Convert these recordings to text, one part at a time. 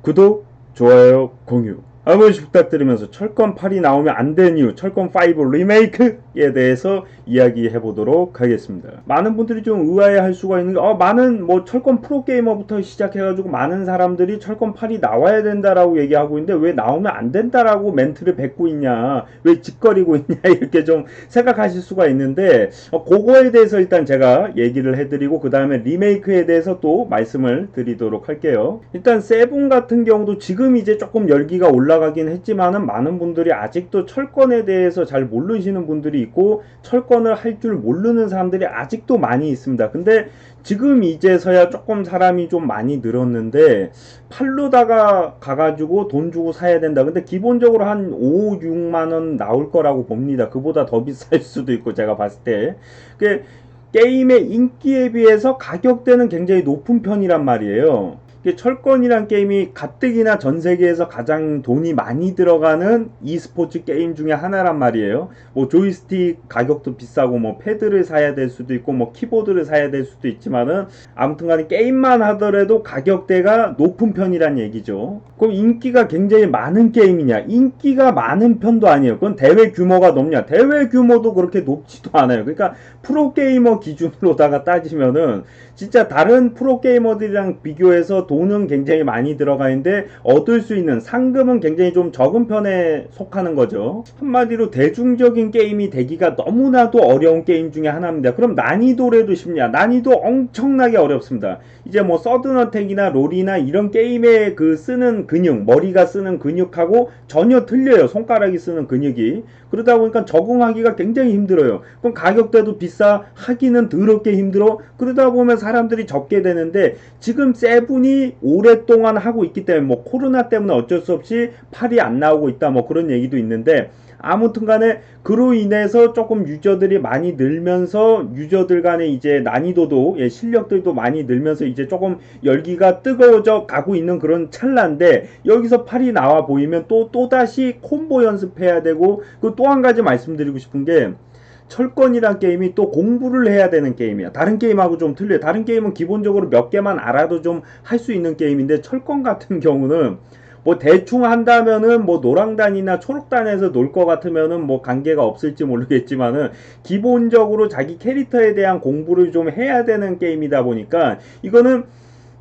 구독, 좋아요, 공유 한 번씩 부탁드리면서 철권 8이 나오면 안 되는 이유, 철권 5 리메이크에 대해서 이야기해 보도록 하겠습니다. 많은 분들이 좀 의아해 할 수가 있는 게, 많은 뭐 철권 프로게이머부터 시작해가지고 많은 사람들이 철권 8이 나와야 된다라고 얘기하고 있는데 왜 나오면 안 된다라고 멘트를 뱉고 있냐, 왜 짓거리고 있냐, 이렇게 좀 생각하실 수가 있는데, 그거에 대해서 일단 제가 얘기를 해드리고 그 다음에 리메이크에 대해서 또 말씀을 드리도록 할게요. 일단 세븐 같은 경우도 지금 이제 조금 열기가 올라가긴 했지만은 많은 분들이 아직도 철권에 대해서 잘 모르시는 분들이 있고 철권을 할 줄 모르는 사람들이 아직도 많이 있습니다. 근데 지금 이제서야 조금 사람이 좀 많이 늘었는데 팔로다가 가가지고 돈 주고 사야 된다. 근데 기본적으로 한 5, 6만원 나올 거라고 봅니다. 그보다 더 비쌀 수도 있고 제가 봤을 때. 게임의 인기에 비해서 가격대는 굉장히 높은 편이란 말이에요. 철권이란 게임이 가뜩이나 전 세계에서 가장 돈이 많이 들어가는 e스포츠 게임 중에 하나란 말이에요. 뭐 조이스틱 가격도 비싸고 뭐 패드를 사야 될 수도 있고 뭐 키보드를 사야 될 수도 있지만은 아무튼간에 게임만 하더라도 가격대가 높은 편이란 얘기죠. 그럼 인기가 굉장히 많은 게임이냐? 인기가 많은 편도 아니에요. 그건 대회 규모가 높냐? 대회 규모도 그렇게 높지도 않아요. 그러니까 프로게이머 기준으로다가 따지면은 진짜 다른 프로게이머들이랑 비교해서 돈은 굉장히 많이 들어가 있는데 얻을 수 있는 상금은 굉장히 좀 적은 편에 속하는 거죠. 한마디로 대중적인 게임이 되기가 너무나도 어려운 게임 중에 하나입니다. 그럼 난이도라도 쉽냐? 난이도 엄청나게 어렵습니다. 이제 뭐 서든어택이나 롤이나 이런 게임에 그 쓰는 근육, 머리가 쓰는 근육하고 전혀 틀려요. 손가락이 쓰는 근육이. 그러다 보니까 적응하기가 굉장히 힘들어요. 그럼 가격대도 비싸, 하기는 더럽게 힘들어. 그러다 보면 사람들이 접게 되는데 지금 세븐이 오랫동안 하고 있기 때문에 뭐 코로나 때문에 어쩔 수 없이 팔이 안 나오고 있다 뭐 그런 얘기도 있는데 아무튼 간에 그로 인해서 조금 유저들이 많이 늘면서 유저들 간의 이제 난이도도 실력들도 많이 늘면서 이제 조금 열기가 뜨거워져 가고 있는 그런 찰나인데 여기서 팔이 나와 보이면 또다시 콤보 연습해야 되고 그 또 한 가지 말씀드리고 싶은 게 철권이란 게임이 또 공부를 해야 되는 게임이야. 다른 게임하고 좀 틀려요. 다른 게임은 기본적으로 몇 개만 알아도 좀 할 수 있는 게임인데 철권 같은 경우는 뭐 대충 한다면은 뭐 노랑단이나 초록단에서 놀 것 같으면은 뭐 관계가 없을지 모르겠지만은 기본적으로 자기 캐릭터에 대한 공부를 좀 해야 되는 게임이다 보니까 이거는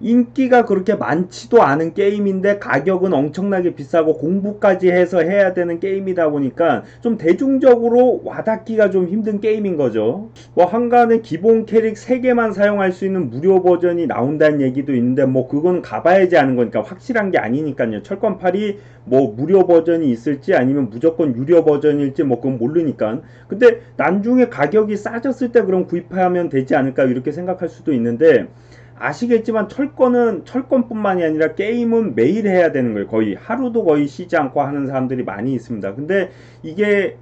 인기가 그렇게 많지도 않은 게임인데 가격은 엄청나게 비싸고 공부까지 해서 해야 되는 게임이다 보니까 좀 대중적으로 와닿기가 좀 힘든 게임인 거죠. 뭐 한간에 기본 캐릭 3개만 사용할 수 있는 무료 버전이 나온다는 얘기도 있는데 뭐 그건 가봐야지 하는 거니까 확실한 게 아니니까요. 철권팔이 뭐 무료 버전이 있을지 아니면 무조건 유료 버전일지 뭐 그건 모르니까. 근데 나중에 가격이 싸졌을 때 그럼 구입하면 되지 않을까 이렇게 생각할 수도 있는데 아시겠지만 철권은 철권뿐만이 아니라 게임은 매일 해야 되는 거예요. 거의 하루도 거의 쉬지 않고 하는 사람들이 많이 있습니다. 근데 이게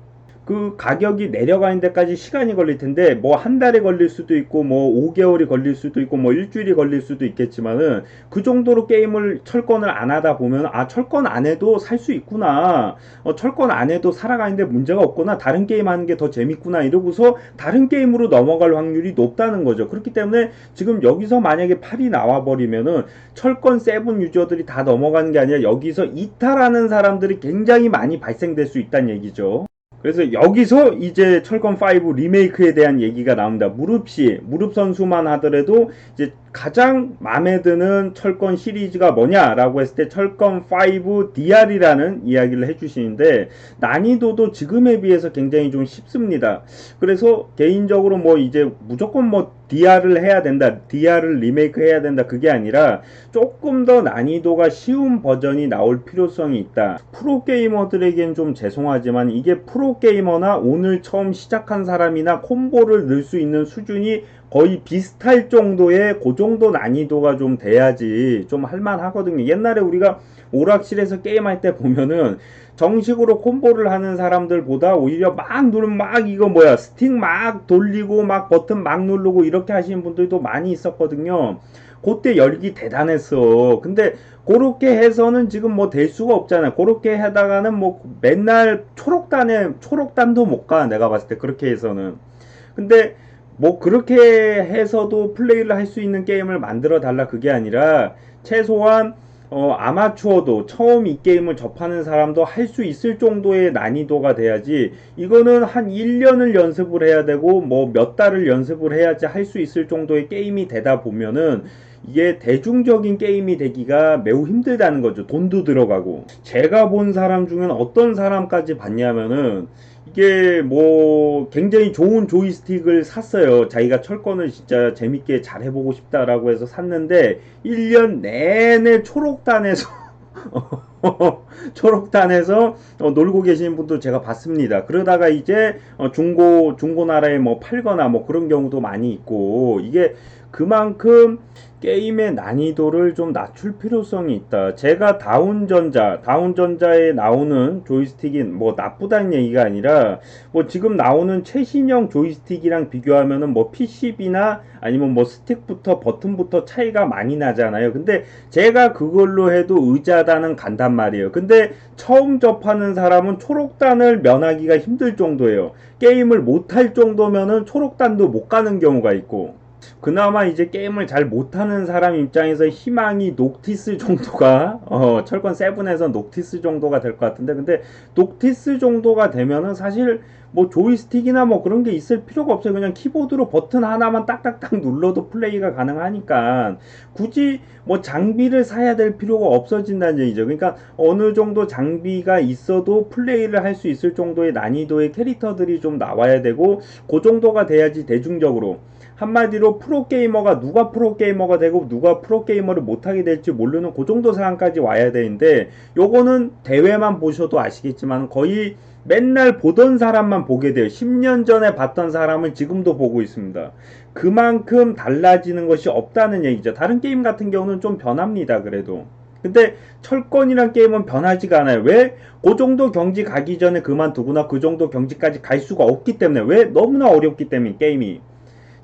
그 가격이 내려가는 데까지 시간이 걸릴 텐데 뭐 한 달에 걸릴 수도 있고 뭐 5개월이 걸릴 수도 있고 뭐 일주일이 걸릴 수도 있겠지만은 그 정도로 게임을 철권을 안 하다 보면 아 철권 안 해도 살 수 있구나, 철권 안 해도 살아가는데 문제가 없구나, 다른 게임 하는 게 더 재밌구나 이러고서 다른 게임으로 넘어갈 확률이 높다는 거죠. 그렇기 때문에 지금 여기서 만약에 팔이 나와 버리면은 철권 7 유저들이 다 넘어가는 게 아니라 여기서 이탈하는 사람들이 굉장히 많이 발생될 수 있다는 얘기죠. 그래서 여기서 이제 철권 5 리메이크에 대한 얘기가 나옵니다. 무릎 선수만 하더라도 이제 가장 마음에 드는 철권 시리즈가 뭐냐라고 했을 때 철권 5 DR이라는 이야기를 해주시는데 난이도도 지금에 비해서 굉장히 좀 쉽습니다. 그래서 개인적으로 뭐 이제 무조건 뭐 DR을 해야 된다, DR을 리메이크 해야 된다 그게 아니라 조금 더 난이도가 쉬운 버전이 나올 필요성이 있다. 프로게이머들에겐 좀 죄송하지만 이게 프로게이머나 오늘 처음 시작한 사람이나 콤보를 넣을 수 있는 수준이 거의 비슷할 정도의 그 정도 난이도가 좀 돼야지 좀 할만하거든요. 옛날에 우리가 오락실에서 게임할 때 보면은 정식으로 콤보를 하는 사람들보다 오히려 막 누르면 막 이거 뭐야 스틱 막 돌리고 막 버튼 막 누르고 이렇게 하시는 분들도 많이 있었거든요. 그때 열기 대단했어. 근데 그렇게 해서는 지금 뭐 될 수가 없잖아. 그렇게 하다가는 뭐 맨날 초록단도 못 가. 내가 봤을 때 그렇게 해서는. 근데 뭐 그렇게 해서도 플레이를 할 수 있는 게임을 만들어 달라 그게 아니라 최소한 아마추어도 처음 이 게임을 접하는 사람도 할 수 있을 정도의 난이도가 돼야지, 이거는 한 1년을 연습을 해야 되고 뭐 몇 달을 연습을 해야지 할 수 있을 정도의 게임이 되다 보면은 이게 대중적인 게임이 되기가 매우 힘들다는 거죠. 돈도 들어가고. 제가 본 사람 중엔 어떤 사람까지 봤냐면은 이게 뭐 굉장히 좋은 조이스틱을 샀어요. 자기가 철권을 진짜 재밌게 잘 해보고 싶다라고 해서 샀는데 1년 내내 초록단에서 초록단에서 놀고 계시는 분도 제가 봤습니다. 그러다가 이제 중고나라에 뭐 팔거나 뭐 그런 경우도 많이 있고, 이게 그만큼 게임의 난이도를 좀 낮출 필요성이 있다. 제가 다운전자에 나오는 조이스틱이 뭐 나쁘다는 얘기가 아니라, 뭐 지금 나오는 최신형 조이스틱이랑 비교하면은 뭐 PCB나 아니면 뭐 스틱부터 버튼부터 차이가 많이 나잖아요. 근데 제가 그걸로 해도 의자단은 간단 말이에요. 근데 처음 접하는 사람은 초록단을 면하기가 힘들 정도예요. 게임을 못할 정도면은 초록단도 못 가는 경우가 있고, 그나마 이제 게임을 잘 못하는 사람 입장에서 희망이 녹티스 정도가 철권 7에서 녹티스 정도가 될 것 같은데, 근데 녹티스 정도가 되면은 사실 뭐 조이스틱이나 뭐 그런 게 있을 필요가 없어요. 그냥 키보드로 버튼 하나만 딱딱딱 눌러도 플레이가 가능하니까 굳이 뭐 장비를 사야 될 필요가 없어진다는 얘기죠. 그러니까 어느 정도 장비가 있어도 플레이를 할 수 있을 정도의 난이도의 캐릭터들이 좀 나와야 되고, 그 정도가 돼야지 대중적으로, 한마디로 프로게이머가, 누가 프로게이머가 되고 누가 프로게이머를 못하게 될지 모르는 그 정도 상황까지 와야 되는데, 요거는 대회만 보셔도 아시겠지만 거의 맨날 보던 사람만 보게 돼요. 10년 전에 봤던 사람을 지금도 보고 있습니다. 그만큼 달라지는 것이 없다는 얘기죠. 다른 게임 같은 경우는 좀 변합니다, 그래도. 근데 철권이란 게임은 변하지가 않아요. 왜? 그 정도 경지 가기 전에 그만두거나 그 정도 경지까지 갈 수가 없기 때문에. 왜? 너무나 어렵기 때문에 게임이.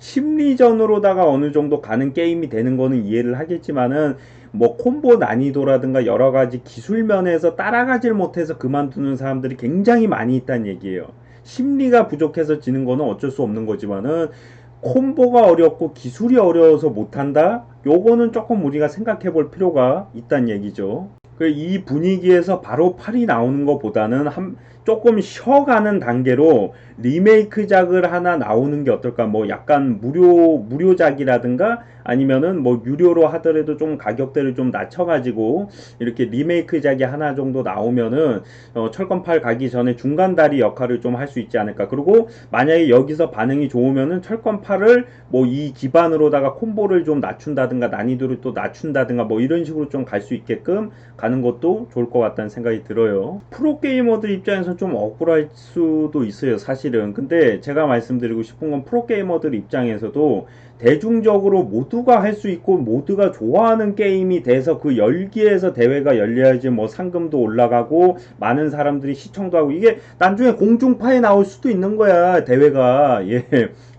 심리전으로다가 어느 정도 가는 게임이 되는 거는 이해를 하겠지만은, 뭐 콤보 난이도라든가 여러 가지 기술 면에서 따라가질 못해서 그만두는 사람들이 굉장히 많이 있다는 얘기예요. 심리가 부족해서 지는 거는 어쩔 수 없는 거지만은, 콤보가 어렵고 기술이 어려워서 못한다? 요거는 조금 우리가 생각해 볼 필요가 있다는 얘기죠. 이 분위기에서 바로 팔이 나오는 것보다는 조금 쉬어가는 단계로 리메이크작을 하나 나오는 게 어떨까. 뭐 약간 무료작이라든가 아니면은 뭐 유료로 하더라도 좀 가격대를 좀 낮춰가지고 이렇게 리메이크작이 하나 정도 나오면은 철권팔 가기 전에 중간다리 역할을 좀 할 수 있지 않을까. 그리고 만약에 여기서 반응이 좋으면은 철권팔을 뭐 이 기반으로다가 콤보를 좀 낮춘다든가 난이도를 또 낮춘다든가 뭐 이런 식으로 좀 갈 수 있게끔 가는 것도 좋을 것 같다는 생각이 들어요. 프로게이머들 입장에서 좀 억울할 수도 있어요, 사실은. 근데 제가 말씀드리고 싶은 건, 프로게이머들 입장에서도 대중적으로 모두가 할 수 있고 모두가 좋아하는 게임이 돼서 그 열기에서 대회가 열려야지 뭐 상금도 올라가고 많은 사람들이 시청도 하고, 이게 나중에 공중파에 나올 수도 있는 거야, 대회가. 예.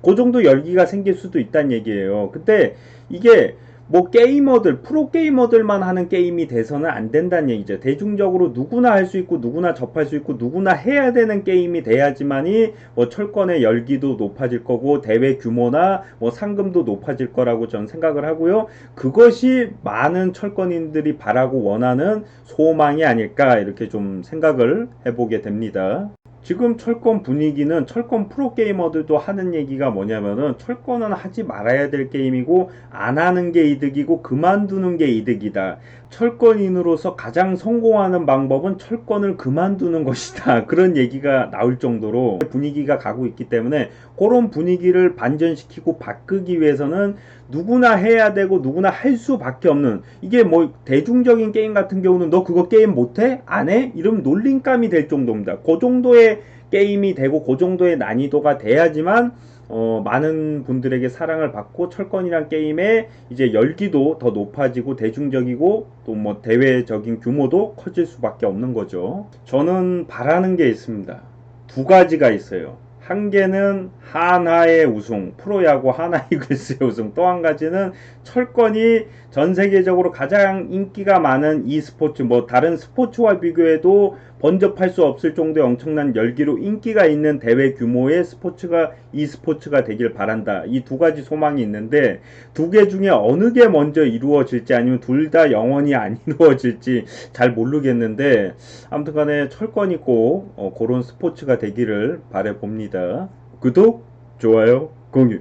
그 정도 열기가 생길 수도 있다는 얘기예요. 근데 이게 뭐 게이머들, 프로게이머들만 하는 게임이 돼서는 안 된다는 얘기죠. 대중적으로 누구나 할 수 있고 누구나 접할 수 있고 누구나 해야 되는 게임이 돼야지만이 뭐 철권의 열기도 높아질 거고 대회 규모나 뭐 상금도 높아질 거라고 저는 생각을 하고요. 그것이 많은 철권인들이 바라고 원하는 소망이 아닐까, 이렇게 좀 생각을 해보게 됩니다. 지금 철권 분위기는, 철권 프로게이머들도 하는 얘기가 뭐냐면은, 철권은 하지 말아야 될 게임이고 안 하는 게 이득이고 그만두는 게 이득이다. 철권인으로서 가장 성공하는 방법은 철권을 그만두는 것이다. 그런 얘기가 나올 정도로 분위기가 가고 있기 때문에, 그런 분위기를 반전시키고 바꾸기 위해서는 누구나 해야 되고 누구나 할 수밖에 없는, 이게 뭐 대중적인 게임 같은 경우는 너 그거 게임 못해? 안 해? 이러면 놀림감이 될 정도입니다. 그 정도의 게임이 되고 그 정도의 난이도가 돼야지만 많은 분들에게 사랑을 받고 철권이란 게임의 이제 열기도 더 높아지고 대중적이고 또 뭐 대외적인 규모도 커질 수밖에 없는 거죠. 저는 바라는 게 있습니다. 두 가지가 있어요. 한 개는 하나의 우승, 프로야구 하나 이글스의 우승. 또 한 가지는 철권이 전 세계적으로 가장 인기가 많은 e스포츠, 뭐 다른 스포츠와 비교해도 번접할 수 없을 정도의 엄청난 열기로 인기가 있는 대회 규모의 스포츠가 e스포츠가 되길 바란다. 이 두 가지 소망이 있는데 두 개 중에 어느 게 먼저 이루어질지 아니면 둘 다 영원히 안 이루어질지 잘 모르겠는데 아무튼 간에 철권이 꼭 그런 스포츠가 되기를 바라봅니다. 구독, 좋아요, 공유.